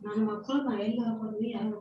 ನನ್ನ ಮಕ್ಕಳನ್ನ ಎಲ್ಲಿ ಹಾಕೊಂಡ್ವಿ ಯಾರು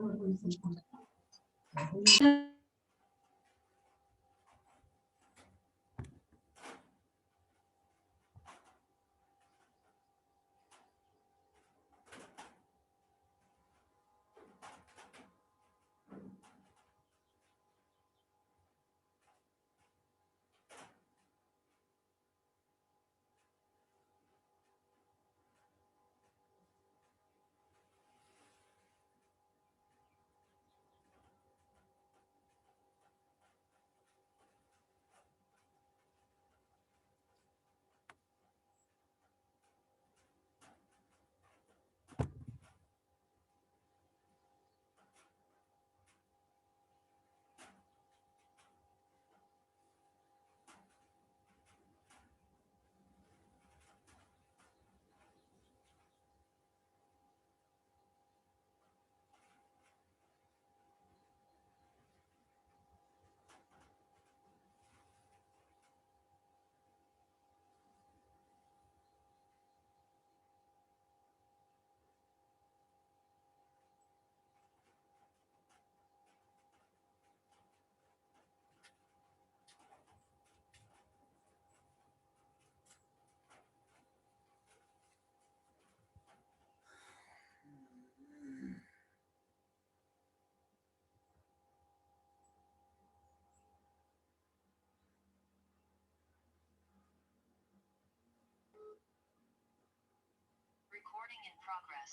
Recording in progress.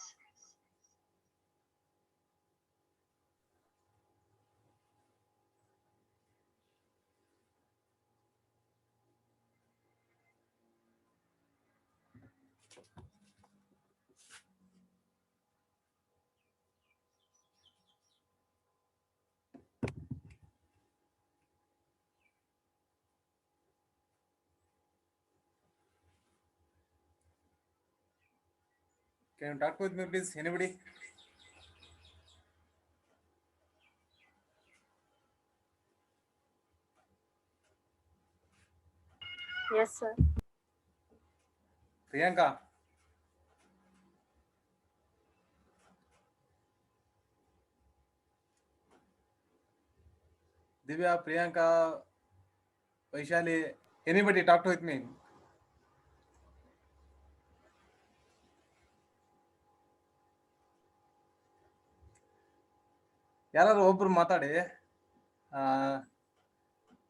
Can you talk with me, please? Anybody? Yes, sir. Priyanka. Divya, Priyanka, Vaishali, anybody talk with me? ಯಾರಾದ್ರೂ ಒಬ್ರು ಮಾತಾಡಿ.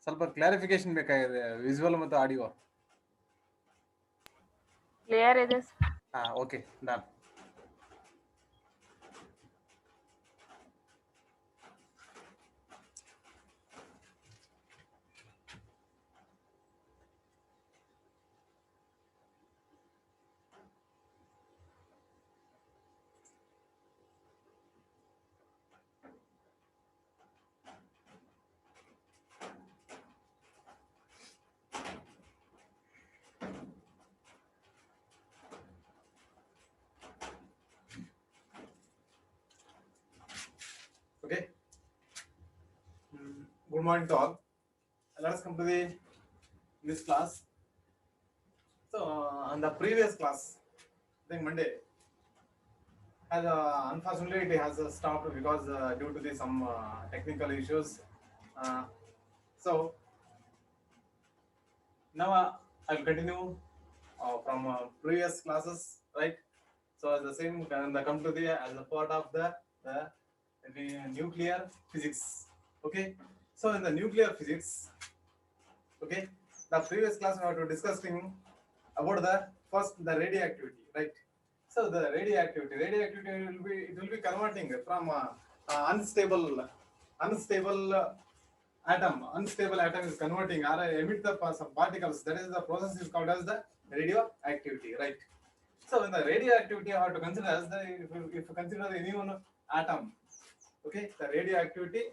ಸ್ವಲ್ಪ ಕ್ಲಾರಿಫಿಕೇಶನ್ ಬೇಕಾಗಿದೆ ವಿಜುವಲ್ ಮತ್ತು ಆಡಿಯೋ. ಕ್ಲಿಯರ್ ಇದೆ. Okay, done. Okay. Good morning to all. Let us come to this class. So on the previous class, I think Monday, has unfortunately it has stopped because due to some technical issues. So now I'll continue from previous classes, right? So as the same, come to as a part of the nuclear physics. Okay. So in the nuclear physics, okay, the previous class we were discussing about the radioactivity, right? So the radioactivity will be converting from unstable atom is converting or emit some particles. That is the process is called as the radioactivity, right? So in the radioactivity, I have to consider as if you consider any one atom, okay, the radioactivity,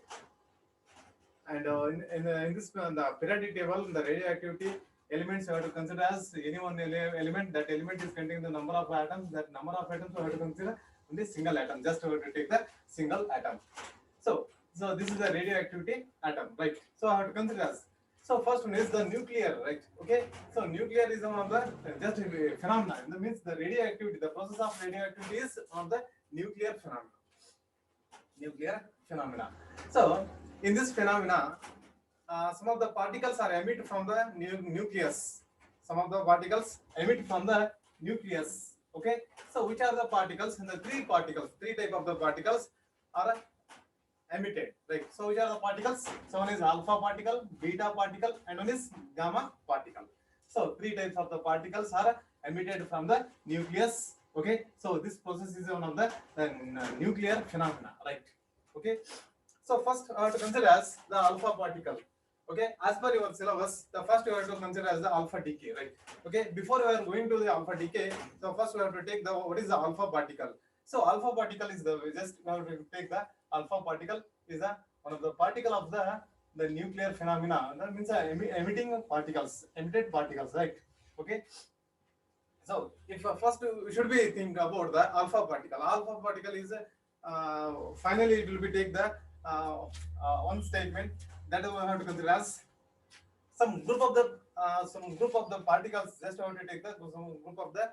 and in this the periodic table, the radioactivity elements you have to consider as any one element. That element is containing the number of atoms. That number of atoms you have to consider in the single atom. Just we have to take the single atom. So this is the radioactivity atom, right? So I have to consider as, so first one is the nuclear, right? Okay, so nuclear is one of the just a phenomena. That means the radioactivity, the process of radioactivity is one of the nuclear phenomena. Nuclear phenomena. So in this phenomena, some of the particles are emitted from the nucleus. Some of the particles emit from the nucleus. Okay. So which are the particles? And the three type of the particles are emitted. Right. So which are the particles? So one is alpha particle, beta particle, and one is gamma particle. So three types of the particles are emitted from the nucleus. Okay. So this process is one of the nuclear phenomena. Right. Okay. So first I have to consider as the alpha particle. Okay, as per your syllabus, the first you have to consider as the alpha decay, right? Okay, before we are going to the alpha decay, so first we have to take the what is the alpha particle. So alpha particle is the, just we have to take the alpha particle is the one of the particle of the nuclear phenomena. That means emitting particles, emitted particles, right? Okay. So if first we should be thinking about the alpha particle. Alpha particle is finally it will be take the one statement that we have to consider as some group of the particles. Just have to take the some group of the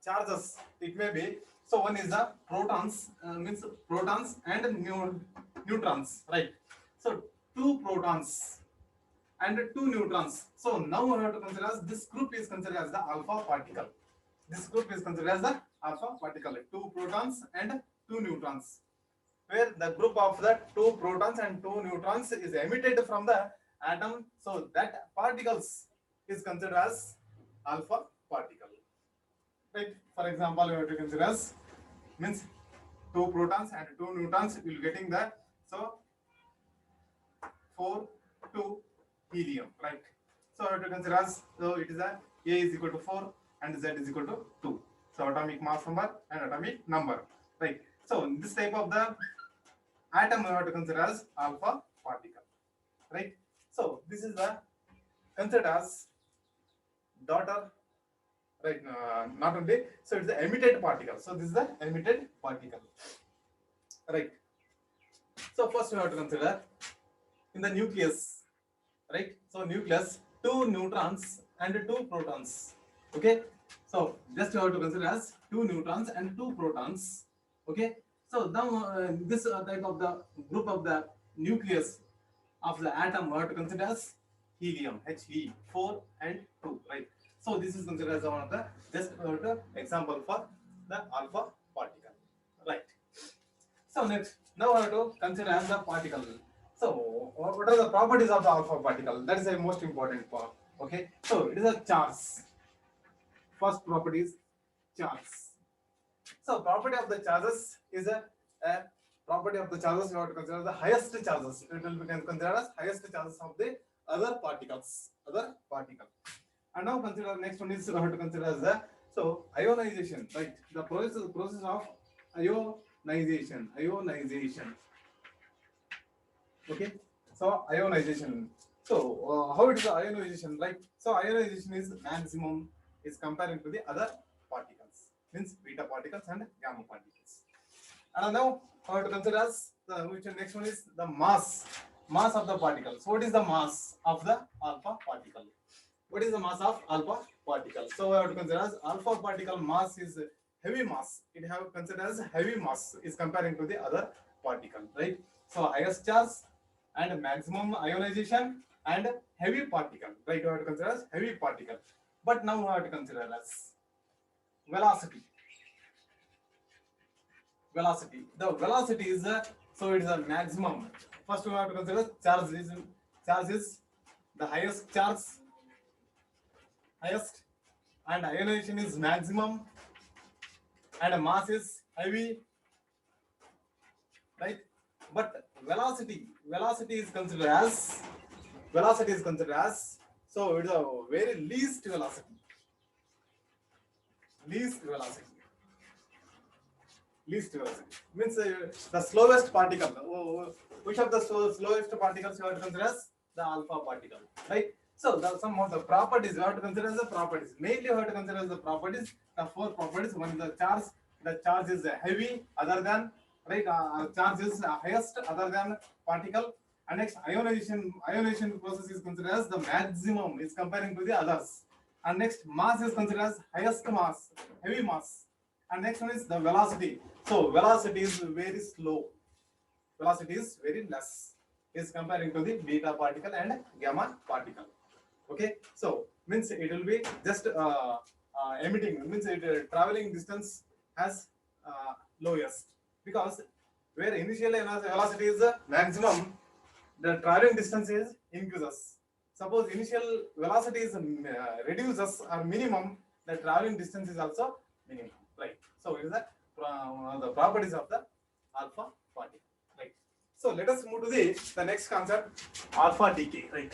charges. It may be, so one is the protons, means protons and neutrons, right? So two protons and two neutrons. So now we have to consider as this group is considered as the alpha particle. This group is considered as the alpha particle. Two protons and two neutrons, where the group of the two protons and two neutrons is emitted from the atom. So that particles is considered as alpha particle. Right? For example, we have to consider as, means two protons and two neutrons will getting the, so 4 2 helium, right? So I have to consider as, so it is a is equal to 4 and Z is equal to 2. So atomic mass number and atomic number, right? So this type of the atom we have to consider as alpha particle, right? So this is the considered as daughter, right? Not only, so it's the emitted particle. So this is the emitted particle, right? So first we have to consider in the nucleus, right? So nucleus, two neutrons and two protons. Okay, so just you have to consider as two neutrons and two protons. Okay, so now this type of the group of the nucleus of the atom we have to consider as helium, He, 4 and 2, right? So this is considered as one of the just example for the alpha particle, right? So next, now we have to consider as the particle. So what are the properties of the alpha particle? That is the most important part. Okay, so it is a charge. First property is charge. So property of the charges is a property of the charges you have to consider the highest charges. It will be considered as highest charges of the other particles. And now consider next one is you have to consider as the, so ionization, right? The process of ionization. Okay, so ionization. So how it is the ionization, right? So ionization is maximum is comparing to the other particles, means beta particles and gamma particles. And now how to consider as the which next one is the mass of the particle. So what is the mass of the alpha particle? What is the mass of alpha particle? So we have to consider as alpha particle mass is heavy mass. It have considered as heavy mass is comparing to the other particle, right? So highest charge and maximum ionization and heavy particle, right? We have to consider as heavy particle. But now we have to consider as velocity. The velocity is so it is a maximum. First we have to consider charge is the highest charge, and ionization is maximum, and mass is heavy, right? But velocity is considered as so it is a very least velocity. Least velocity means the slowest particle. Which of the slowest particles you have to consider as the alpha particle, right? So some of the properties you have to consider as the properties. Mainly you have to consider as the properties, the four properties. One is the charge, the charge is heavy other than, right, charge is highest other than particle. And next, ionization process is considered as the maximum is comparing to the others. And next, mass is considered as highest mass, heavy mass. And next one is the velocity. So velocity is very slow, velocity is very less, is comparing to the beta particle and gamma particle. Okay, so means it will be just emitting, means it traveling distance has lowest, because where initial velocity is maximum, the traveling distance is increases. Suppose initial velocity is reduces or minimum, the traveling distance is also minimum, right? So it is the properties of the alpha particle, right? So let us move to the next concept, alpha decay, right?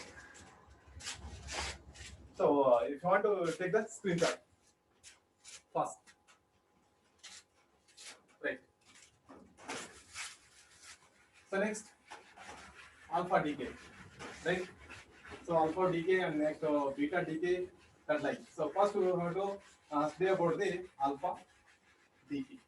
So if you want to take the screenshot first, right? So next, alpha decay, right? So alpha decay and next beta decay, that like. So first we have to say about the alpha decay.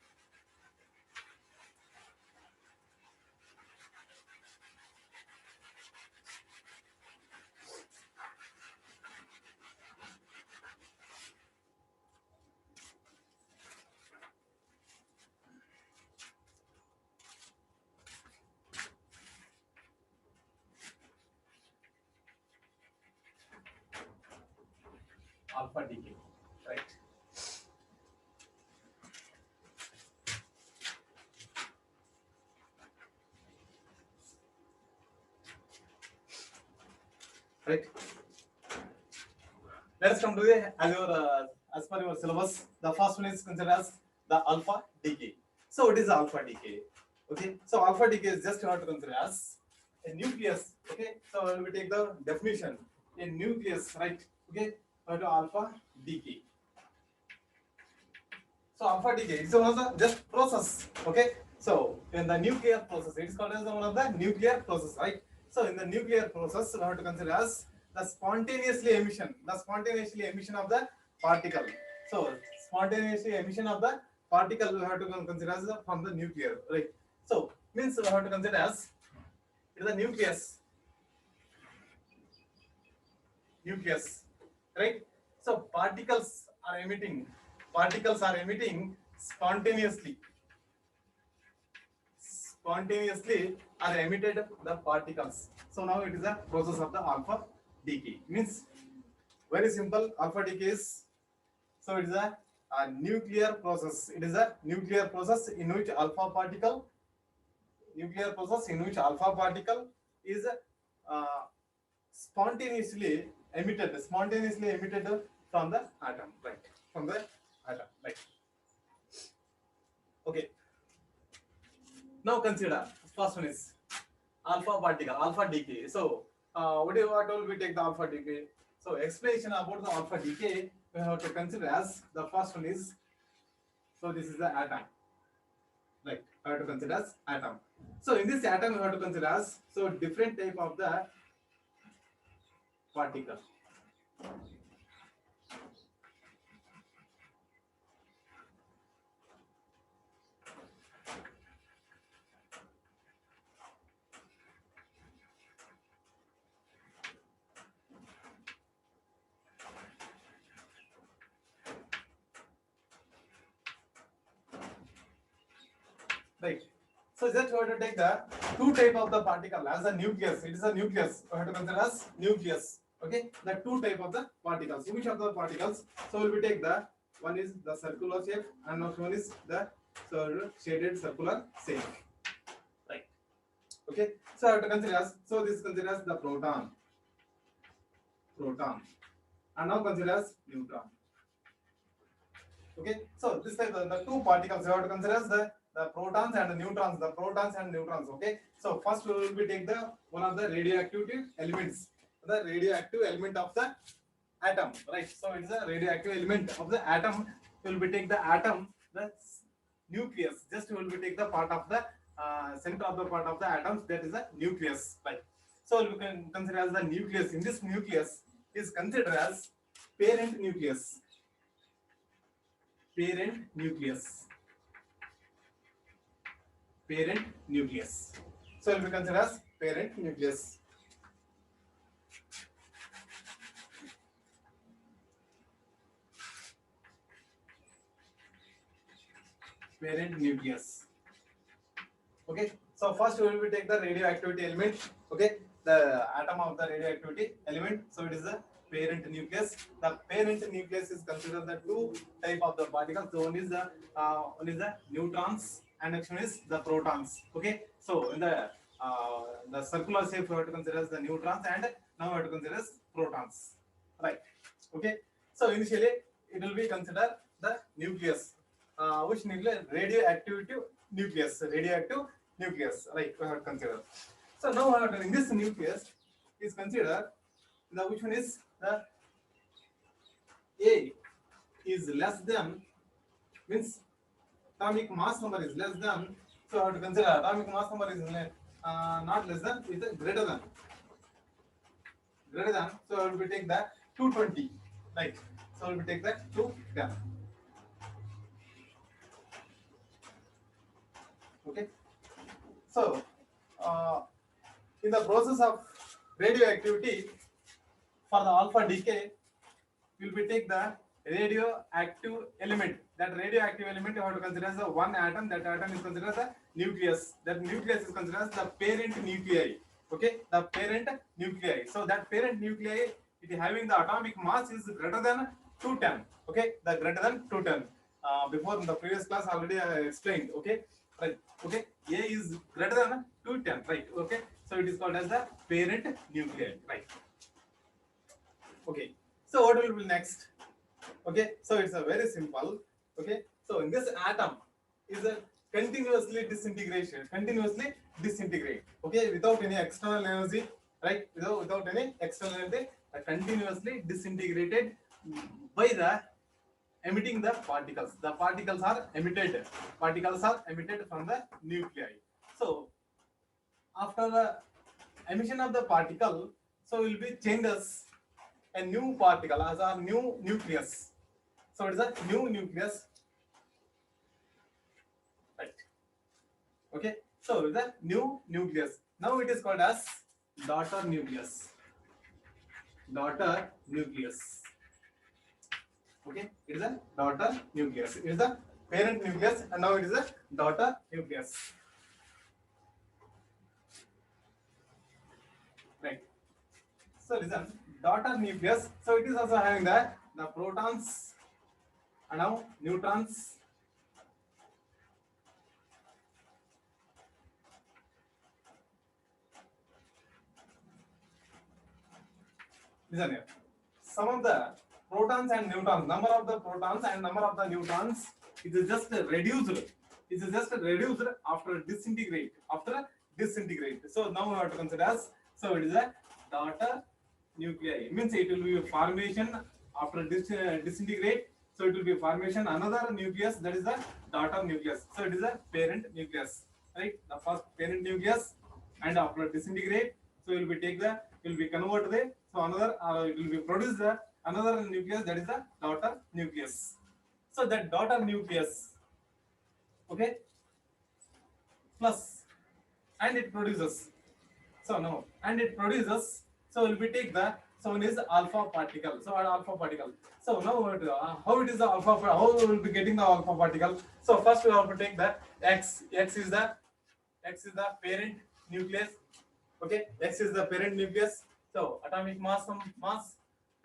Alpha decay, right? Right. Let us come to the as per your syllabus. The first one is considered as the alpha decay. So it is alpha decay. Okay. So alpha decay is just not to consider as a nucleus. Okay. So when we take the definition, a nucleus, right? Okay. To alpha decay. So alpha decay is one of the just process. Okay. So in the nuclear process, it is called as one of the nuclear process, right? So in the nuclear process, we have to consider as the spontaneously emission of the particle. So spontaneously emission of the particle we have to consider as from the nuclear, right? So means we have to consider as it is the nucleus, right? So particles are emitting spontaneously are emitted the particles. So now it is a process of the alpha decay. Means very simple, alpha decay is, so it is a nuclear process. It is a nuclear process in which alpha particle is spontaneously emitted from the atom, right? From the atom, right? Okay. Now consider first one is alpha particle, alpha decay. So what will we take the alpha decay? So explanation about the alpha decay we have to consider as the first one is, so this is the atom, right? We have to consider as atom. So in this atom we have to consider as, so different type of the particle. Right. So just we have to take the two type of the particle as a nucleus. It is a nucleus. We have to consider as nucleus. Okay. The two type of the particles. Which of the particles? So we will take the one is the circular shape and one is the shaded circular shape. Right. Okay. So I have to consider as, so this consider as the proton. And now consider as neutron. Okay. So this type the two particles you have to consider as the protons and the neutrons, okay. So first we will be take the one of the radioactive elements, the radioactive element of the atom, right? So it is a radioactive element of the atom. We will be take the atom, the nucleus. Just we will be take the part of the center of the part of the atoms, that is the nucleus, right? So we can consider as the nucleus. In this nucleus is considered as parent nucleus. parent nucleus. So it will be considered as parent nucleus. Parent nucleus. Okay, so first we will take the radioactivity element. Okay, the atom of the radioactivity element. So it is the parent nucleus. The parent nucleus is considered the two type of the particles. So one is the neutrons, and next one is the protons. Okay, so in the circular shape we have to consider as the neutrons, and now we have to consider as protons. Right. Okay. So initially it will be considered the nucleus. Which nucleus? Radioactive nucleus. Radioactive nucleus. Right. We have to consider. So now in this nucleus is considered the which one is the A is less than, means atomic mass number is less than. So I have to consider atomic mass number is not less than, it is greater than. Greater than. So I will take that 220. Right. So I will take that 210. Okay. So in the process of radioactivity, for the alpha decay, we will take the radioactive element. That radioactive element you have to consider as the one atom. That atom is considered as the nucleus. That nucleus is considered as the parent nuclei. Okay, the parent nuclei. So that parent nuclei, it is having the atomic mass is greater than 210. Okay, the greater than 210. Before in the previous class already I explained. Okay, right. Okay, A is greater than 210. Right. Okay, so it is called as the parent nuclei. Right. Okay, so what will be next? Okay, so it's a very simple. Okay, so in this atom is a continuously disintegrate. Okay, without any external energy, right? Without any external energy, continuously disintegrated by the emitting the particles. The particles are emitted. Particles are emitted from the nuclei. So after the emission of the particle, so will be changes a new particle as a new nucleus. So it is a new nucleus. Right. Okay. So it is a new nucleus. Now it is called as daughter nucleus. Daughter nucleus. Okay. It is a daughter nucleus. It is a parent nucleus, and now it is a daughter nucleus. Right. So listen, daughter nucleus. So it is also having the protons and now neutrons. Listen here. Some of the protons and neutrons, number of the protons and number of the neutrons, it is just reduced. It is just reduced after disintegrate. So now we have to consider as, so it is a daughter nuclei. Means it will be a formation after disintegrate. So it will be formation another nucleus, that is the daughter nucleus. So it is a parent nucleus, right? The first parent nucleus, and after disintegrate, so it will be converted. So another it will be produced another nucleus, that is the daughter nucleus. So that daughter nucleus, okay, plus, and it produces. So no, and it produces. So will be take the, so one is alpha particle. So alpha particle. So now how it is the alpha? How we will be getting the alpha particle? So first we have to take the X. X is the parent nucleus. Okay, X is the parent nucleus. So atomic mass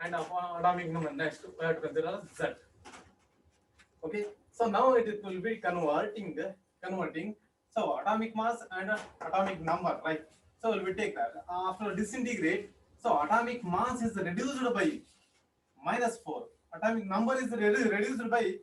and atomic number. Next we have to consider Z. Okay, so now it will be converting. So atomic mass and atomic number, right? So we'll take that after disintegrate. So atomic mass is reduced by -4. Atomic number is reduced by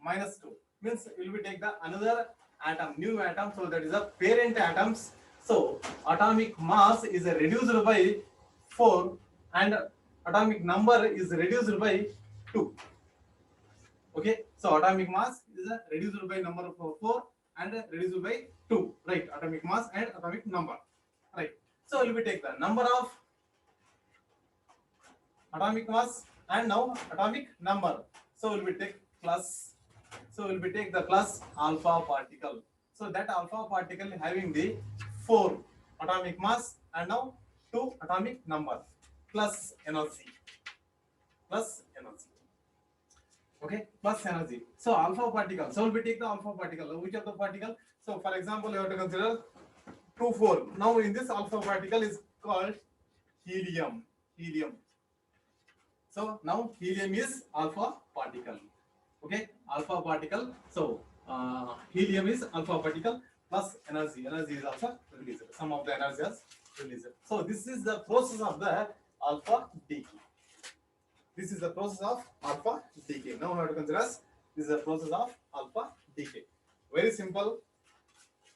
-2. Means we will take the another atom, new atom. So that is the parent atoms. So atomic mass is reduced by 4 and atomic number is reduced by 2. Okay, so atomic mass is reduced by number of 4 and reduced by 2. Right, atomic mass and atomic number. Right. So we will take the number of atomic mass and now atomic number. So we will take plus. So we will take the plus alpha particle. So that alpha particle having the 4 atomic mass and now 2 atomic number plus energy. Okay, plus energy. So alpha particle. So we take the alpha particle. Which of the particle? So for example, you have to consider 2 4. Now in this alpha particle is called helium. So now helium is alpha particle. Okay, alpha particle. So helium is alpha particle plus energy. Energy is also released. Some of the energy is released. So this is the process of the alpha decay. This is the process of alpha decay. Now we have to consider this is the process of alpha decay. Very simple.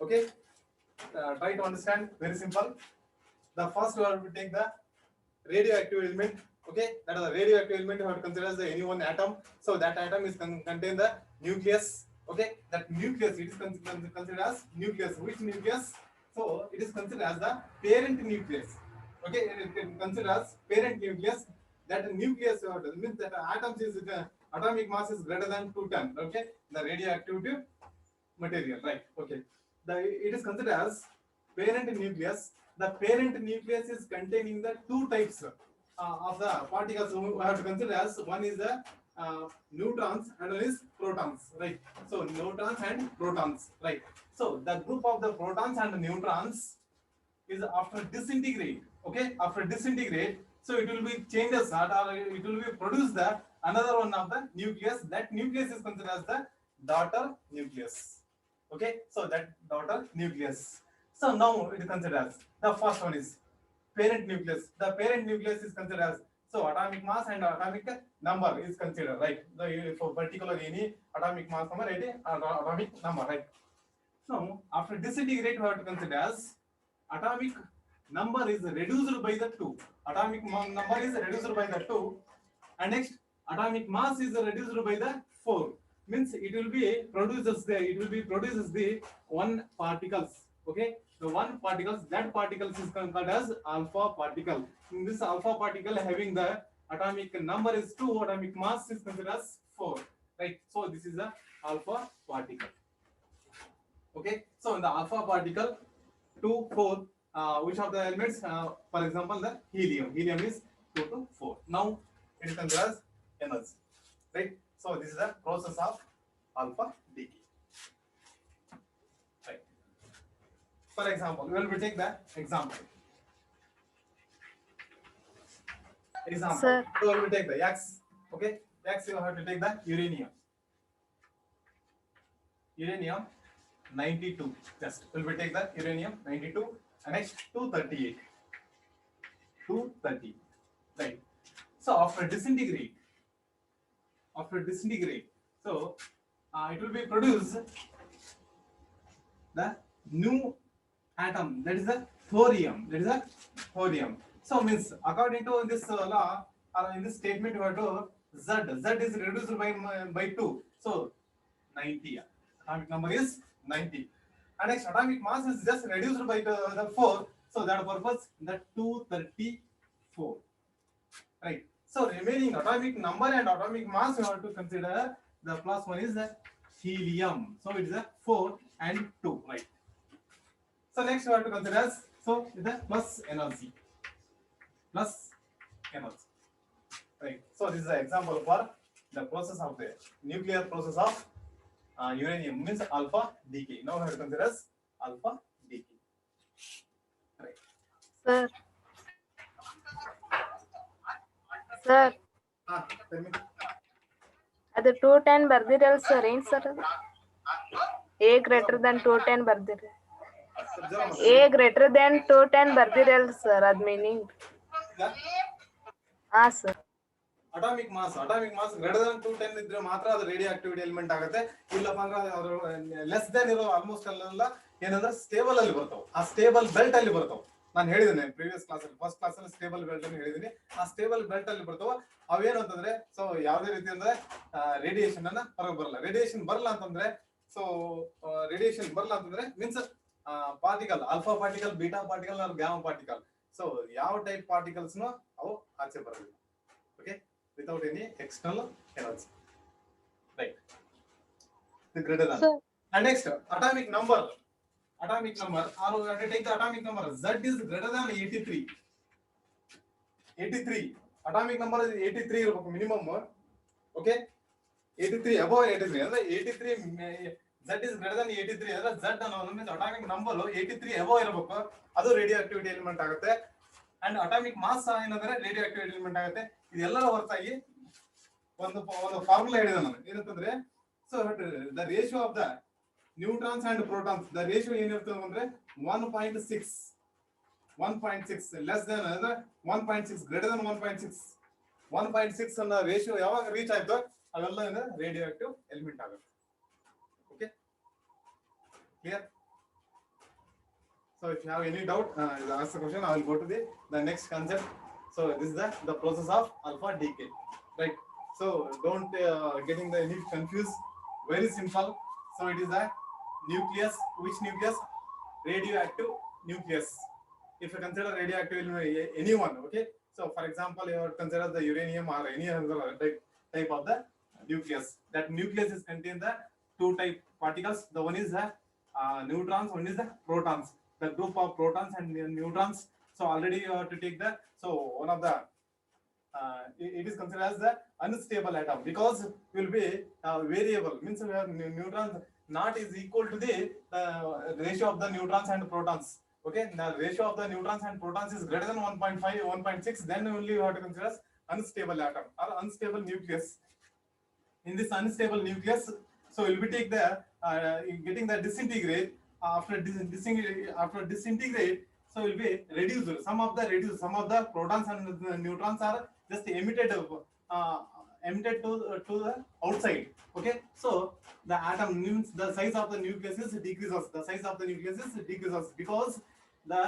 Okay, try to understand. Very simple. The first we have to take the radioactive element. Okay, that is the radioactive element. You have to consider as the any one atom. So that atom is contain the nucleus. Okay, that nucleus it is considered as nucleus. Which nucleus? So it is considered as the parent nucleus. Okay, it is considered as parent nucleus. That nucleus means that atoms is atomic mass is greater than 210. Okay, the radioactive material, right? Okay, it is considered as parent nucleus. The parent nucleus is containing the two types of the particles. We have to consider as one is the neutrons and one is protons, right? So neutrons and protons, right? So the group of the protons and the neutrons is after disintegrate. Okay, after disintegrate, so it will be changes or it will be produce the another one of the nucleus. That nucleus is considered as the daughter nucleus. Okay, so that daughter nucleus. So now it is considered as the first one is parent nucleus. The parent nucleus is considered as so atomic mass and atomic number is considered, right? For particular any atomic mass number, any atomic number, right? So after disintegrate, we have to consider as atomic number is reduced by the 2. Atomic number is reduced by the 2, and next atomic mass is reduced by the 4. Means it will be produces the one particles. Okay, the one particles, that particles is called as alpha particle. In this alpha particle having the atomic number is 2, atomic mass is considered as 4, right? So this is the alpha particle. Okay, so in the alpha particle 2 4, which of the elements? For example, the helium. Helium is 2 to 4. Now it is considered as energy, right? So this is the process of alpha decay. Right. For example, we will take the example. Sir. So we will take the X. Okay, X you have to take the uranium. Uranium 92. Just we will take the uranium 92. And next 238. 230. Right. So after disintegrate, so it will be produced the new atom, that is the thorium. So means according to this law or in this statement you have to Z is reduced by 2. So 90. Atomic number is 90. And next atomic mass is just reduced by the 4. So that purpose the 234. Right. So remaining atomic number and atomic mass you have to consider the plus one is the helium. So it is a 4 and 2, right? So next you have to consider as so the plus energy. Right. So this is an example for the process of the nuclear process of uranium, means alpha decay. Now we have to consider as alpha decay. Right. Sir. Sir. Tell me. ಅದು 210 ಬರ್ದಿರಲ್ಲ sir, ಏನ್ sir ಅದು? A greater than 210 ಬರ್ದಿರಿ. A greater than 210 ಬರ್ದಿರಲ್ಲ sir, ಅದ್ meaning. ಹಾ sir. Atomic mass greater than 210 ಇದ್ರೆ ಮಾತ್ರ ಅದು ರೇಡಿಯೋ ಆಕ್ಟಿವಿಟಿ ಎಲಿಮೆಂಟ್ ಆಗುತ್ತೆ. ಇಲ್ಲಪ್ಪ ಅಂದ್ರೆ ಅವರು ಲೆಸ್ ದೆನ್ ಇರೋ ಆಲ್ಮೋಸ್ಟ್ ಎಲ್ಲ ಏನಂದ್ರೆ ಸ್ಟೇಬಲ್ ಅಲ್ಲಿ ಬರ್ತಾವೆ, ಆ ಸ್ಟೇಬಲ್ ಬೆಲ್ಟ್ ಅಲ್ಲಿ ಬರ್ತಾವೆ. ನಾನು ಹೇಳಿದ್ದೇನೆ ಪ್ರೀವಿಯಸ್ ಕ್ಲಾಸಲ್ಲಿ, ಫಸ್ಟ್ ಕ್ಲಾಸಲ್ಲಿ ಸ್ಟೇಬಲ್ ಬೆಲ್ಟ್ ಅನ್ನು ಹೇಳಿದ್ದೀನಿ. ಆ ಸ್ಟೇಬಲ್ ಬೆಲ್ಟ್ ಅಲ್ಲಿ ಬರ್ತಾವ ಅವೇನು ಅಂತಂದ್ರೆ ಸೊ ಯಾವುದೇ ರೀತಿ ಅಂದ್ರೆ ರೇಡಿಯೇಷನ್ ಅನ್ನ ಹೊರಗೆ ಬರಲ್ಲ. ರೇಡಿಯೇಷನ್ ಬರಲ್ಲ ಅಂತಂದ್ರೆ means particle, alpha particle, beta particle or gamma particle. So ಯಾವ ಟೈಪ್ ಪಾರ್ಟಿಕಲ್ಸ್ ಅವು ಆಚೆ ಬರೋದಿಲ್ಲ. Okay, without any external energy, right? The greater than. And next, atomic number. Atomic number, or we have to take the atomic number. Z is greater than 83. 83. Atomic number is 83 minimum. Okay. 83 above 83. 83 Z is greater than 83. Z ಅನ್ನೋದು means atomic number 83 above ಇರಬೇಕು. ಅದು radio activity element ಆಗುತ್ತೆ. And atomic mass ಏನಂದ್ರೆ radio activity element ಆಗುತ್ತೆ. ಇದೆಲ್ಲರ ಹೊರತಾಗಿ ಒಂದು formula ಹೇಳಿದೆ ನಾನು ಏನಂತಂದ್ರೆ so the ratio of the neutrons and protons the ratio ಏನಿರ್ತದೆ ಅಂದ್ರೆ 1.6 ಲೆಸ್ ದನ್ ಅಂದ್ರೆ 1.6 ಗ್ರೇಟರ್ ದನ್ 1.6 1.6 ಅನ್ನೋ ರೇಷಿಯೋ ಯಾವಾಗ ರೀಚ್ ಆಯ್ತೋ ಅವೆಲ್ಲ ರೇಡಿಯೋ ಆಕ್ಟಿವ್ ಎಲಿಮೆಂಟ್ ಆಗುತ್ತೆ. Okay clear? So if you have any doubt, ask the question. I will go to the next concept. So this is the process of alpha decay, right? So don't getting the any confused. Very simple. So it is the nucleus. Which nucleus? Radioactive nucleus. If you consider radioactive anyone, okay. So for example, you have consider the uranium or any other type of the nucleus. That nucleus is contained the two type particles. The one is the neutrons. One is the protons. The group of protons and neutrons. So already you have to take the one of the it is considered as the unstable atom because will be variable means we have neutrons not is equal to the ratio of the neutrons and protons. Okay, the ratio of the neutrons and protons is greater than 1.5 1.6, then only you have to consider as unstable atom or unstable nucleus. In this unstable nucleus, so we'll be take the getting the disintegrate. After disintegrate, so will be reduced. Some of the protons and the neutrons are just emitted to the outside. Okay, so the atom means the size of the nucleus is decreases. The size of the nucleus is decreases because the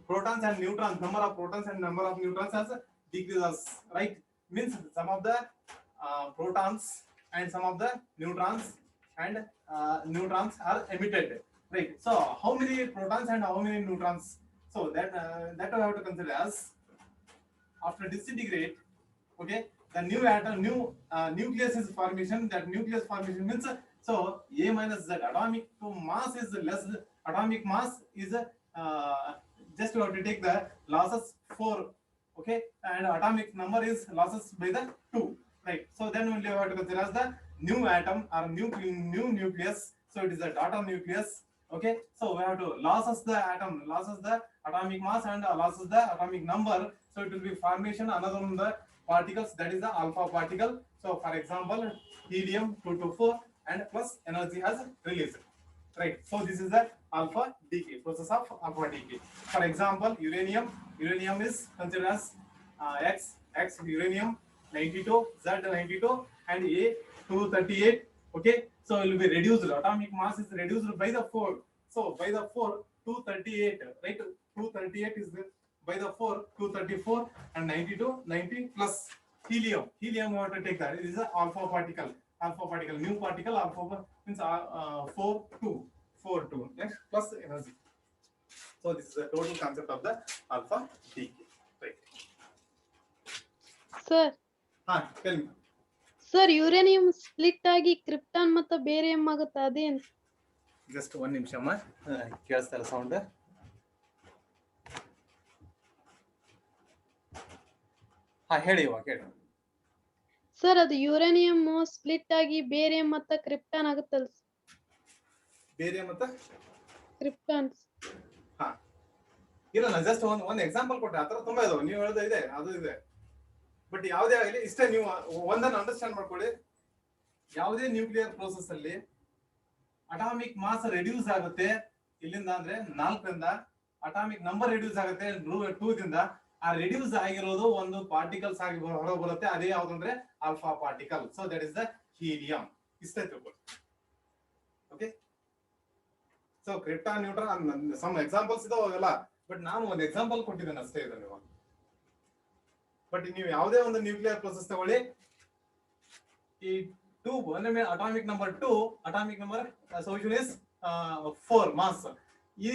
protons and neutrons, number of protons and number of neutrons has decreases. Right? Means some of the protons and some of the neutrons are emitted, right? So how many protons and how many neutrons? So that we have to consider as after disintegrate. Okay, the new atom, nucleus is formation. That nucleus formation means so A minus Z. Atomic mass is less. Atomic mass is just we have to take the losses 4. Okay, and atomic number is losses by the 2. Right. So then only we have to consider as the new atom or new nucleus. So it is a daughter nucleus. Okay, so we have to losses the atom, losses the atomic mass and losses the atomic number. So it will be formation another one the particles, that is the alpha particle. So for example, helium 224 and plus energy has released. Right. So this is the alpha decay, process of alpha decay. For example, uranium is considered as X uranium 92, Z 92 and A 238. Okay, so it will be reduced. Atomic mass is reduced by the 4. So by the 4, 238, right? 238 is by the 4, 234 and 92, 90 plus helium. Helium we have to take that. It is an alpha particle. New particle. Alpha means 4 2. Next plus energy. So this is the total concept of the alpha decay. Right. Sir. Tell me. Sir uranium split ಆಗಿ krypton ಮತ್ತೆ barium ಆಗುತ್ತೆ ಅದೇನು? Just 1 ನಿಮಿಷ ಅಮ್ಮ ಕೇಳಿಸ್ತಾ ಇಲ್ಲ sound. ಹೇಳಿ ಇವಾಗ ಹೇಳಿ. ಸರ್ ಅದು ಯುರೇನಿಯಂ ಸ್ಪ್ಲಿಟ್ ಆಗಿ ಬೇರಿಯಂ ಮತ್ತೆ ಕ್ರಿಪ್ಟಾನ್ ಆಗುತ್ತಲ್ಲ? ಬೇರಿಯಂ ಮತ್ತೆ ಕ್ರಿಪ್ಟಾನ್. ಇಲ್ಲ ನಾನು ಜಸ್ಟ್ ಒಂದು ಎಕ್ಸಾಂಪಲ್ ಕೊಟ್ಟೆ. ಆ ತರ ತುಂಬಾ ಇದಾವೆ, ನೀವು ಹೇಳೋದು ಇದೆ ಅದು ಇದೆ. ಬಟ್ ಯಾವುದೇ ಆಗಲಿ ಇಷ್ಟೇ ನೀವು ಒಂದನ್ನು ಅಂಡರ್ಸ್ಟ್ಯಾಂಡ್ ಮಾಡ್ಕೊಳ್ಳಿ. ಯಾವುದೇ ನ್ಯೂಕ್ಲಿಯರ್ ಪ್ರೋಸೆಸ್ ಅಲ್ಲಿ ಅಟಾಮಿಕ್ ಮಾಸ್ ರೆಡ್ಯೂಸ್ ಆಗುತ್ತೆ ಇಲ್ಲಿಂದ ಅಂದ್ರೆ 4ರಿಂದ, ಅಟಾಮಿಕ್ ನಂಬರ್ ರೆಡ್ಯೂಸ್ ಆಗುತ್ತೆ 2ದಿಂದ. ಆ ರೆಡ್ಯೂಸ್ ಆಗಿರೋದು ಒಂದು ಪಾರ್ಟಿಕಲ್ಸ್ ಆಗಿ ಹೊರ ಬರುತ್ತೆ. ಅದೇ ಯಾವ್ದಂದ್ರೆ alpha particle. So that is the helium. ಇಷ್ಟೇ ತಿಳ್ಕೊಳ್ಳಿ. Okay, so krypton neutron some examples ಇದಾವೆಲ್ಲ, ಬಟ್ ನಾನು ಒಂದು ಎಕ್ಸಾಂಪಲ್ ಕೊಟ್ಟಿದ್ದೇನೆ ಅಷ್ಟೇ ಇದನ್ನು. ಬಟ್ ನೀವು ಯಾವುದೇ ಒಂದು ನ್ಯೂಕ್ಲಿಯರ್ ಪ್ರೋಸೆಸ್ ತಗೊಳ್ಳಿ, ಈ 2 ಒಂದೊಮ್ಮೆ atomic number 2, atomic number solution is 4 mass. ಈ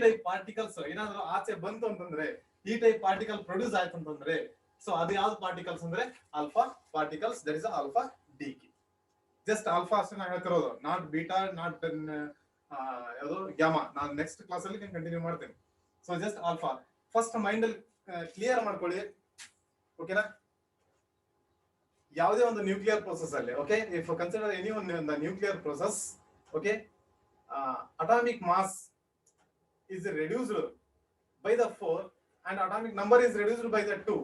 ಟೈಪ್ ಪಾರ್ಟಿಕಲ್ಸ್ ಏನಾದ್ರು ಆಚೆ ಬಂತು ಅಂತಂದ್ರೆ, ಈ ಟೈಪ್ ಪಾರ್ಟಿಕಲ್ ಪ್ರೊಡ್ಯೂಸ್ ಆಯ್ತು ಅಂತಂದ್ರೆ, ಸೊ ಅದು ಯಾವ್ದು ಪಾರ್ಟಿಕಲ್ಸ್ ಅಂದ್ರೆ alpha particles. That is alpha decay. Just alpha ಅಷ್ಟೇ ನಾವು ಹೇಳ್ತಿರೋದು, ನಾಟ್ ಬೀಟಾ, ನಾಟ್ ಯಾವುದು ಗ್ಯಾಮಾ. ನಾನು ನೆಕ್ಸ್ಟ್ ಕ್ಲಾಸಲ್ಲಿ ಕಂಟಿನ್ಯೂ ಮಾಡ್ತೇನೆ. So just alpha first mind ಅಲ್ಲಿ ಕ್ಲಿಯರ್ ಮಾಡ್ಕೊಳ್ಳಿ, ಓಕೆನಾ? ಯಾವುದೇ ಒಂದು ನ್ಯೂಕ್ಲಿಯರ್ ಪ್ರೋಸೆಸ್ ಅಲ್ಲಿ, okay, if consider any one nuclear process, okay, atomic mass is reduced by the 4 and atomic number is reduced by the 2,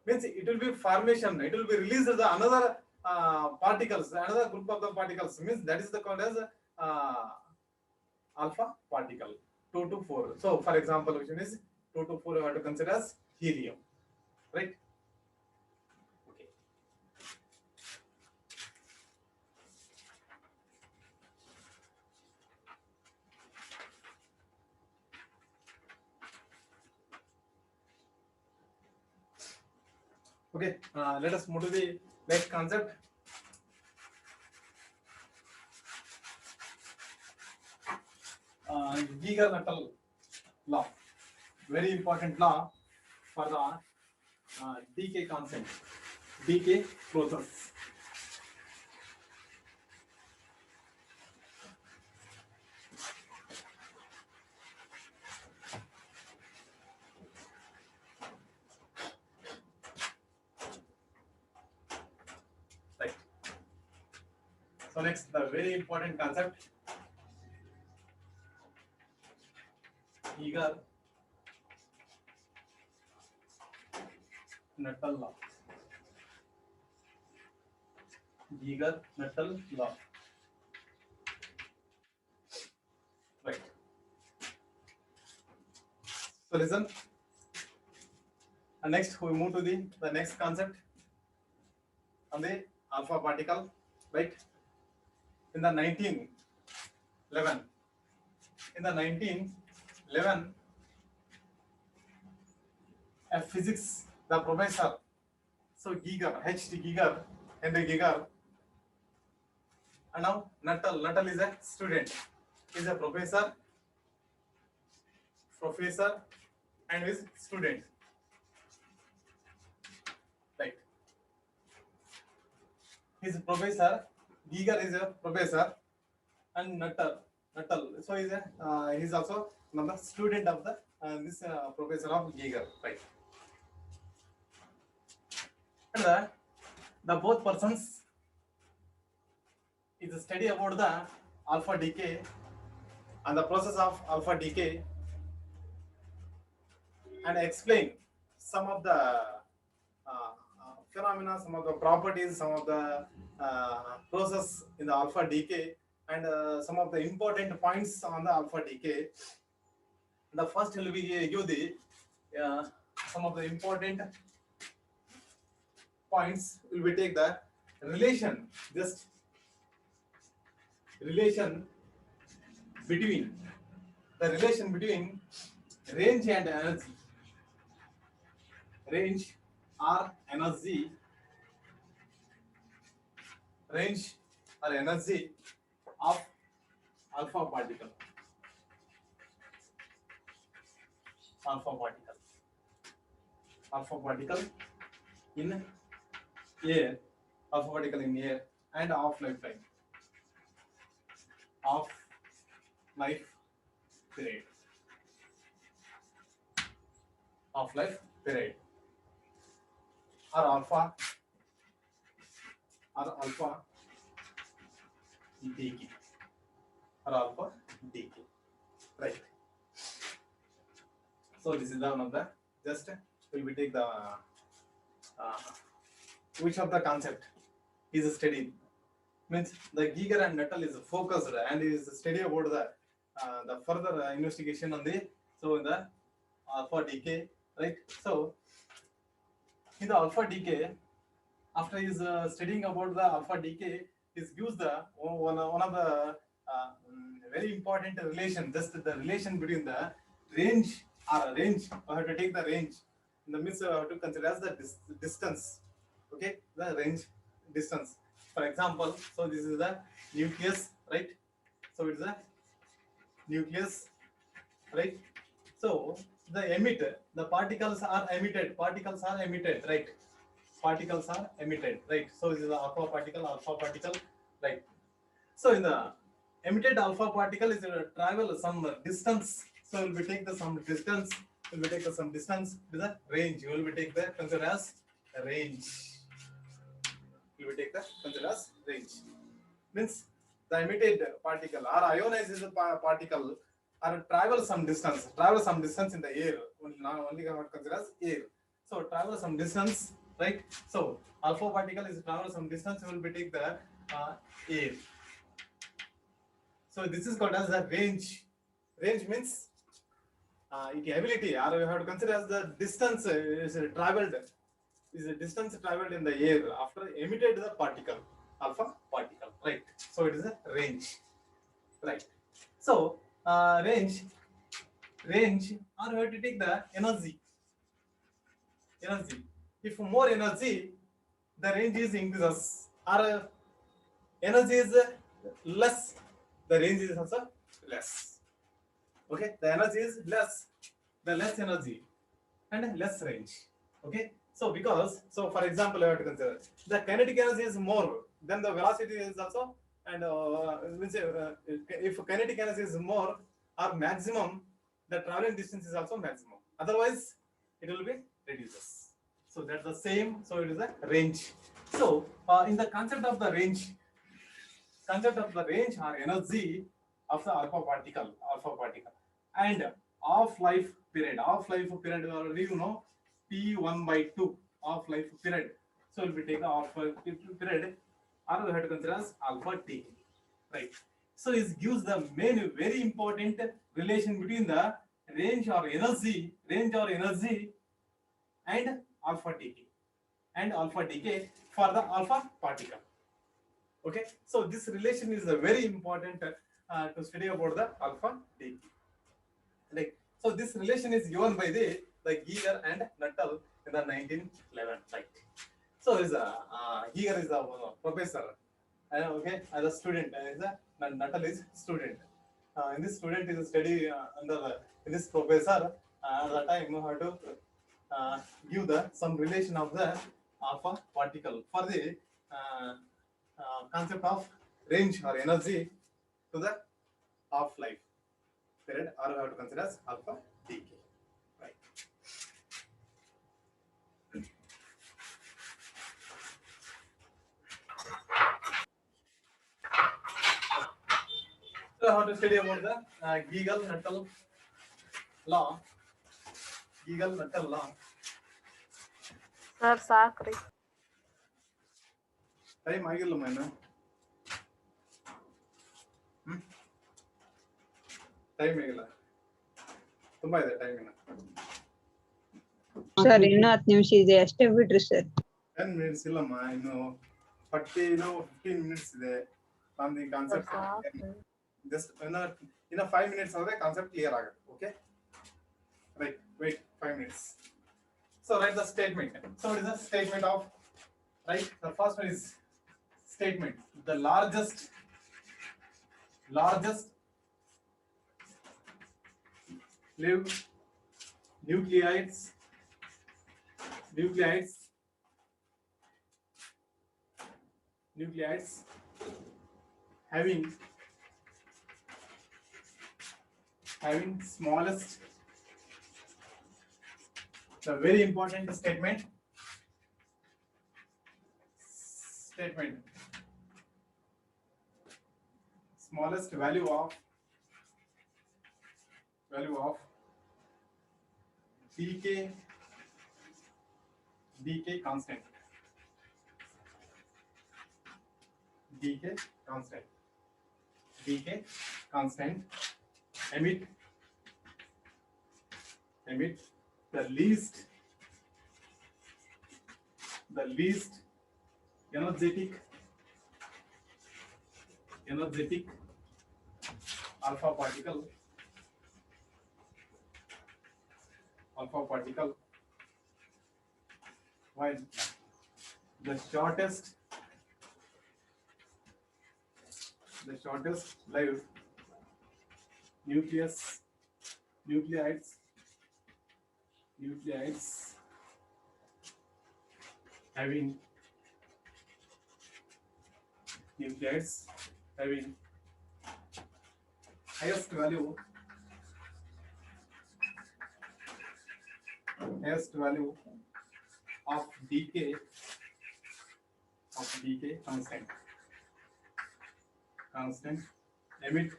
means it will be formation, it will be released the another particles, another group of the particles, means that is the called as alpha particle 2 to 4. So for example, which is 2 to 4 you have to consider as helium, right? Okay. Okay, let us move to the next concept. Geiger-Nuttall law, very important law for the decay concept, decay process. Right. So next, the very important concept, Geiger-Nuttall law. Geiger-Nuttall law. Right. So listen. And next we move to the next concept on the alpha particle. Right. In the 1911, a physics, the professor, so Geiger, H.T. Geiger, Henry Geiger, and now Nuttall is a student, is a professor and is student, right? His professor, Geiger is a professor, and Nuttall, so he's also another student of the this professor of Geiger, right? And the both persons is a study about the alpha decay and the process of alpha decay, and explain some of the phenomena, some of the properties, some of the process in the alpha decay, and some of the important points on the alpha decay. The first will be give the some of the important points. Will be take the relation, just relation between range and energy, range or energy of alpha particle in air, and half life period, or alpha decay, right? So this is the one of the, just will we take the which of the concept is studied, means the Geiger and Nuttall is focused and is study about the further investigation on the, so in the alpha decay, right? So in the alpha decay, after he is studying about the alpha decay, he gives the one of the very important relation, just the relation between the range, we have to take the range in the midst, we have to consider as the distance, okay, the range distance. For example, so this is the nucleus, right? So it's the nucleus, right? So the particles are emitted, right? So this is the alpha particle, Right. So in the emitted alpha particle is travel some distance. So will be take the some distance. Will be take the some distance to the range. You will be take the consider as range. You will take the consider as range. Means the emitted particle or ionized particle or travel some distance in the air. Only consider as air. So travel some distance, right? So alpha particle is travel some distance. You will be take the air. So this is called as the range. Range means its ability, or we have to consider as the distance is traveled. Is the distance traveled in the air after emitted the particle, alpha particle, right? So it is a range, right? So range, or we have to take the energy. If more energy, the range is increases, or energy is less, the range is also less. Okay, the energy is less, the less energy and less range. Okay, so because, so for example, I have to consider the kinetic energy is more, then the velocity is also, and if kinetic energy is more or maximum, the traveling distance is also maximum. Otherwise, it will be reduces. So that's the same. So it is a range. So in the concept of the range or energy of the alpha particle, and half-life period already you know, P1 by 2 half-life period. So we'll be taking half-life period, or we have to consider as alpha t, right? So it gives the main very important relation between the range or energy and alpha decay for the alpha particle. Okay, so this relation is very important to study about the alpha decay. Like, so this relation is given by the Geiger and Nuttall in the 1911, right? So is Geiger is the professor, okay, as a student, Nuttall is student. In this student is study under in this professor. At that time you have to give the some relation of the alpha particle for the concept of range or energy to the half-life period, or we have to consider as alpha decay, right? So how to study about the Geiger-Nuttall law. Sir sorry. Time ಆಗಿಲ್ಲ ಮೈನು, time ಆಗಿಲ್ಲ, ತುಂಬಾ ಇದೆ time ಇನ್ನು. Sir ಇನ್ನು 10 ನಿಮಿಷ ಇದೆ ಅಷ್ಟೇ ಬಿಡ್ರಿ ಸರ್. 10 minutes ಇಲ್ಲಮ್ಮ, ಇನ್ನು 15 minutes ಇದೆ. ಫ್ರಮ್ ದಿ ಕಾನ್ಸೆಪ್ಟ್ ಜಸ್ಟ್ ಇನ್ನು 5 minutes ಆದ್ರೆ ಕಾನ್ಸೆಪ್ಟ್ ಕ್ಲಿಯರ್ ಆಗುತ್ತೆ. Okay, right, wait 5 minutes. So write the statement. So it is a statement of, right? The first one is statement. The largest live nucleides having smallest, the very important statement, smallest value of decay constant, emit the least energetic alpha particle while the shortest lived nucleides having nucleides having highest value of decay constant emit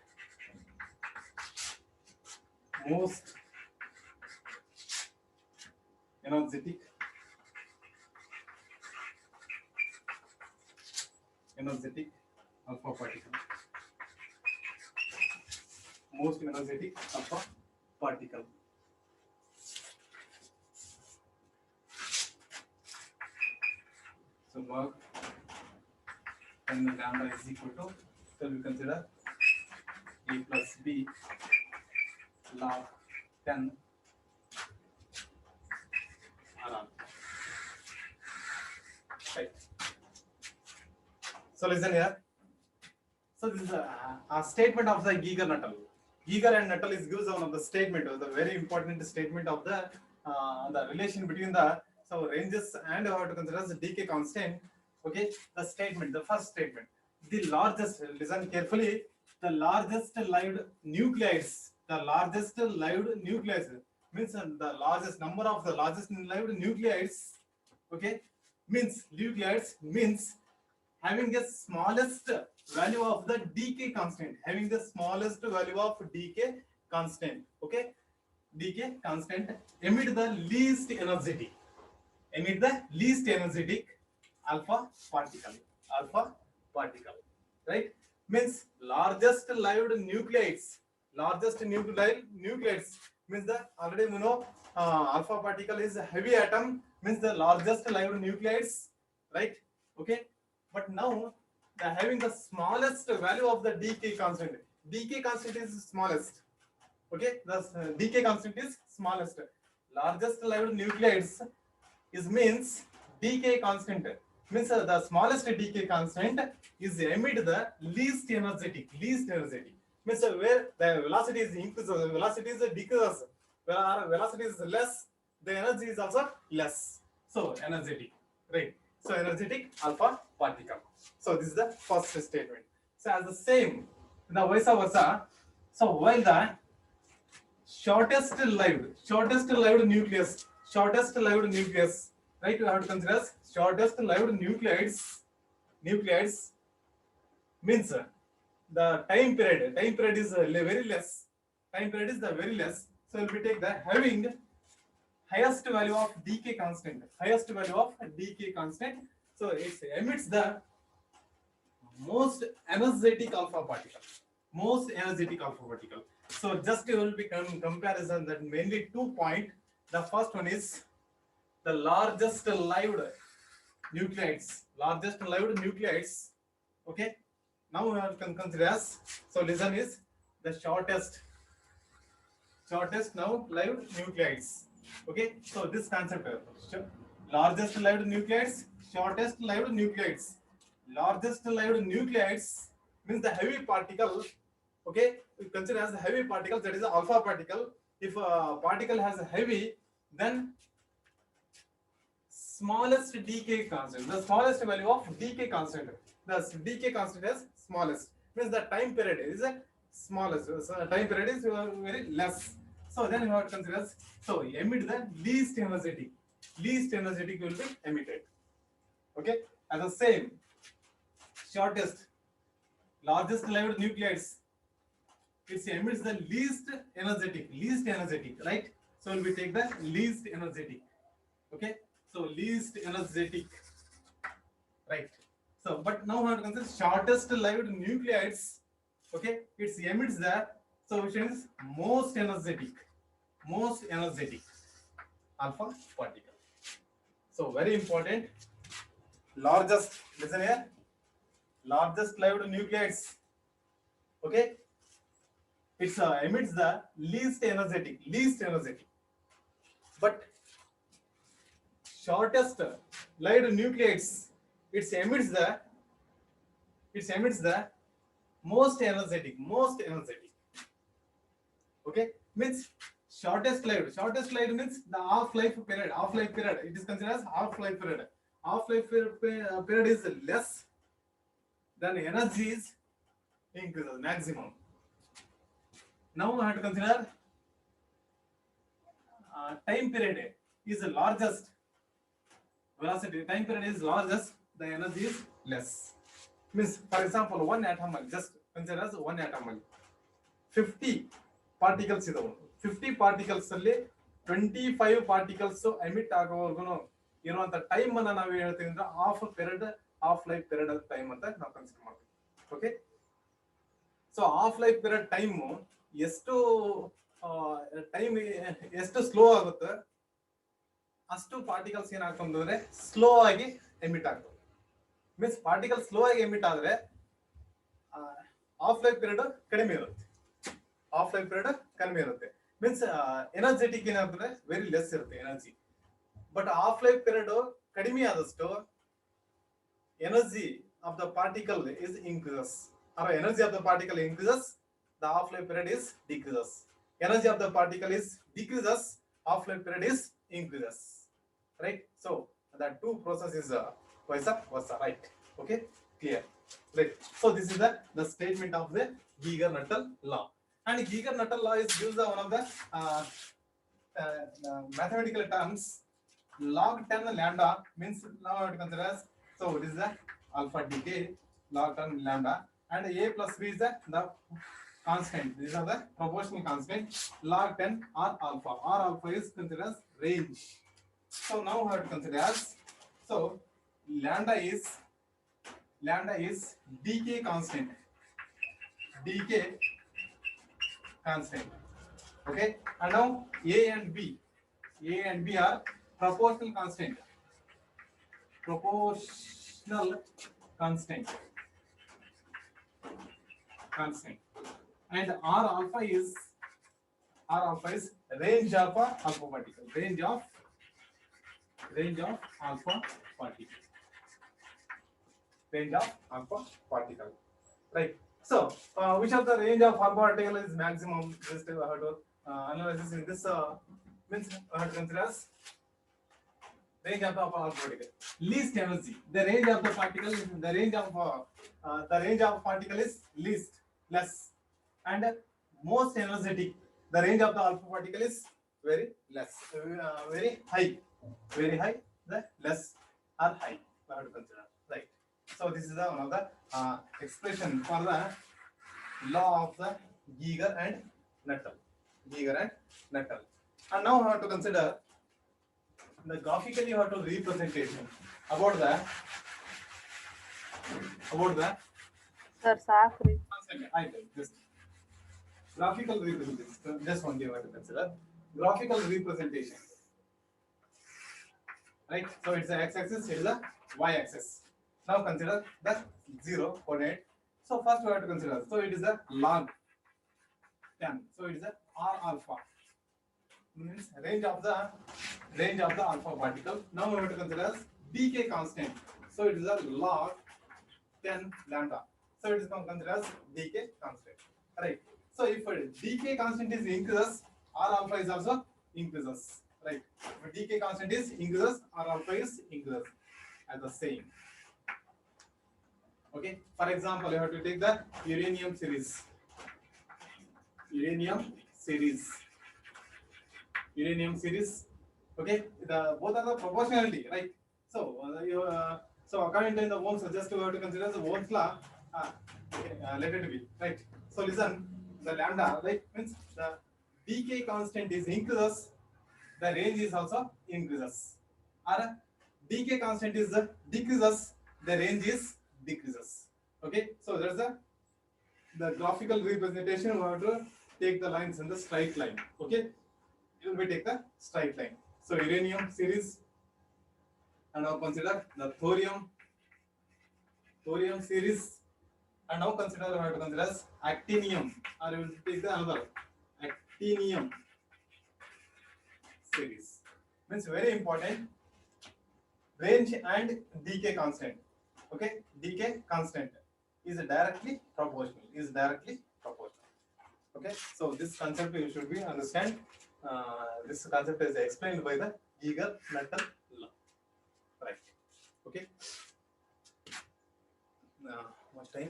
most energetic alpha particle. Most energetic alpha particle. So work when the lambda is equal to, so we consider A plus B log 10 around. Right. So listen here. So this is a statement of the Geiger-Nuttall. Geiger and Nuttall is gives one of the statement, the very important statement of the relation between the ranges and how to consider the decay constant. Okay, the statement, the first statement, the largest, listen carefully, the largest lived nucleides, means the largest number of the largest lived nucleides. Okay, means nucleides means having the smallest value of the decay constant, okay, decay constant, emit the least energetic alpha particle, right? Means largest lived nucleides means the already you know alpha particle is a heavy atom, means the largest lived nucleides, right? Okay, but now the having the smallest value of the decay constant is smallest. Okay, the decay constant is smallest. Largest lived nucleides is means decay constant, means the smallest decay constant is emit the least energetic, means where the velocity is increases, velocity is decreases, where velocity is less, the energy is also less. So energetic, right? So energetic alpha particle. So this is the first statement. So as the same, the vice versa. So while the shortest lived nucleus, right? You have to consider shortest lived nucleides means the time period is very less. So we'll be take the having highest value of decay constant. So it emits the most energetic alpha particle. So just you will become comparison that mainly 2 points. The first one is the largest lived nucleides. Okay. Now we can consider as, so listen is the shortest now lived nucleides. Okay, so this concept, largest lived nucleides, shortest lived nucleides. Largest lived nucleides means the heavy particle. Okay, we consider as the heavy particle, that is the alpha particle. If a particle has a heavy, then smallest decay constant, the smallest value of decay constant, the decay constant is smallest, means the time period is smallest, so time period is very less. So then you have to consider, so emit the least energetic will be emitted. Okay, as the same, largest lived nucleides, it emits the least energetic, right? So we'll be take the least energetic. Okay, so least energetic, right? So but now we have to consider shortest lived nucleides. Okay, it emits the, so which is most energetic alpha particle. So very important, largest, listen here, largest lived nucleides. Okay, it emits the least energetic, but shortest lived nucleides, it emits the most energetic. Okay, means shortest lived means the half-life period, it is considered as half-life period. Half-life period is less, then energy is increases maximum. Now we have to consider time period is the largest. Velocity time period is largest, the energy is less. Means, for example, one atom, just consider as one atom. 50 particles ಇದಾವೆ. 50 particles ಅಲ್ಲಿ 25 particles emit ಆಗೋವರೆಗೂ ಇರುವಂತ time ಅನ್ನ ನಾವು ಹೇಳ್ತೀವಿ ಅಂದ್ರೆ half life period time ಅಂತ ನಾವು ಕನ್ಸಿಡರ್ ಮಾಡ್ತೀವಿ. Okay, so half life period time ಎಷ್ಟು ಎಷ್ಟು ಸ್ಲೋ ಆಗುತ್ತೆ ಅಷ್ಟು ಪಾರ್ಟಿಕಲ್ಸ್ ಏನಾಗ್ತಂದ್ರೆ ಸ್ಲೋ ಆಗಿ ಎಮಿಟ್ ಆಗ್ತವೆ. ಮೀನ್ಸ್ ಪಾರ್ಟಿಕಲ್ ಸ್ಲೋ ಆಗಿ ಎಮಿಟ್ ಆದ್ರೆ ಹಾಫ್ ಲೈಫ್ ಪೀರಿಯಡ್ ಕಡಿಮೆ ಇರುತ್ತೆ. ಹಾಫ್ ಲೈಫ್ ಪೀರಿಯಡ್ ಕಡಿಮೆ ಇರುತ್ತೆ ಮೀನ್ಸ್ ಎನರ್ಜೆಟಿಕ್ ಏನಾಗ್ತದೆ ವೆರಿ ಲೆಸ್ ಇರುತ್ತೆ energy. But half life period ಕಡಿಮೆ ಆದಷ್ಟು energy of the particle is increases, or energy of the particle increases, the half life period is decreases. Energy of the particle is decreases, half life period is increases. Right? So the two process is vice versa. Right? Okay, clear? Right? So this is the statement of the Geiger-Nuttall law. And Geiger-Nuttall law is used one of the mathematical terms. Log 10 lambda means now it considers, so it is the alpha decay log 10 lambda, and a plus b is the constant. These are the proportional constant. Log 10 r alpha. R alpha is considered as range. So now we have to consider as, so lambda is decay constant. Decay constant. Okay, and now a and b are proportional constant. Proportional constant. And r alpha is range of alpha particle. Range of alpha particle. Range of alpha particle. Right. So which of the range of alpha particle is maximum? Just we have to analysis in this means we have to consider as range of the alpha particle. Least energy. The range of particle is less, and most energetic. The range of the alpha particle is very less, very high. The less or high. We have to consider. Right. So this is the one of the expression for the law of the Geiger and Nuttall. And now we have to consider the graphically you have to representation about the Sir, ಸಾಕ್ರಿ. just graphical representation. Just one thing I have to consider graphical representation. Right? So it's the x-axis, it is the y-axis. Now consider the 0 coordinate. So first we have to consider. So it is the log 10. So it is the r alpha. Means range of the alpha particle. Now we have to consider as decay constant. So it is a log 10 lambda. So it is considered as decay constant. Right. So if decay constant is increases, r alpha is also increases. Right. If decay constant is increases, r alpha is increases as the same. Okay. For example, you have to take the uranium series. Okay, both are the proportionality, right? So so according to the Ohm's, just we have to consider the Ohm's law. Let it be, right? So listen, the lambda, right, means the decay constant is increases, the range is also increases. Or decay constant is decreases, the range is decreases. Okay, so there's the graphical representation. We have to take the lines in the straight line. Okay, we take the straight line. So uranium series, and now consider the thorium series, and now consider we have to consider as actinium, or we will take the another actinium series. Means very important, range and decay constant. Okay, decay constant is directly proportional. Okay, so this concept you should be understand. This concept is explained by the Geiger-Nuttall law. Right. Okay. much time.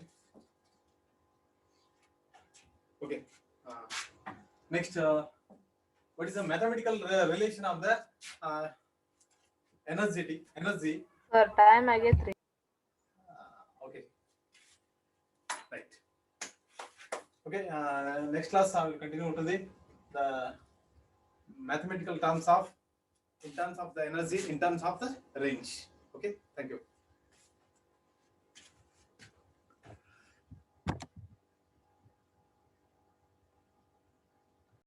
Okay. Next, what is the mathematical relation of the energy? Sir, time agate. Okay. Right. Okay. Next class I will continue to the mathematical terms of, in terms of the energy, in terms of the range. Okay. Thank you.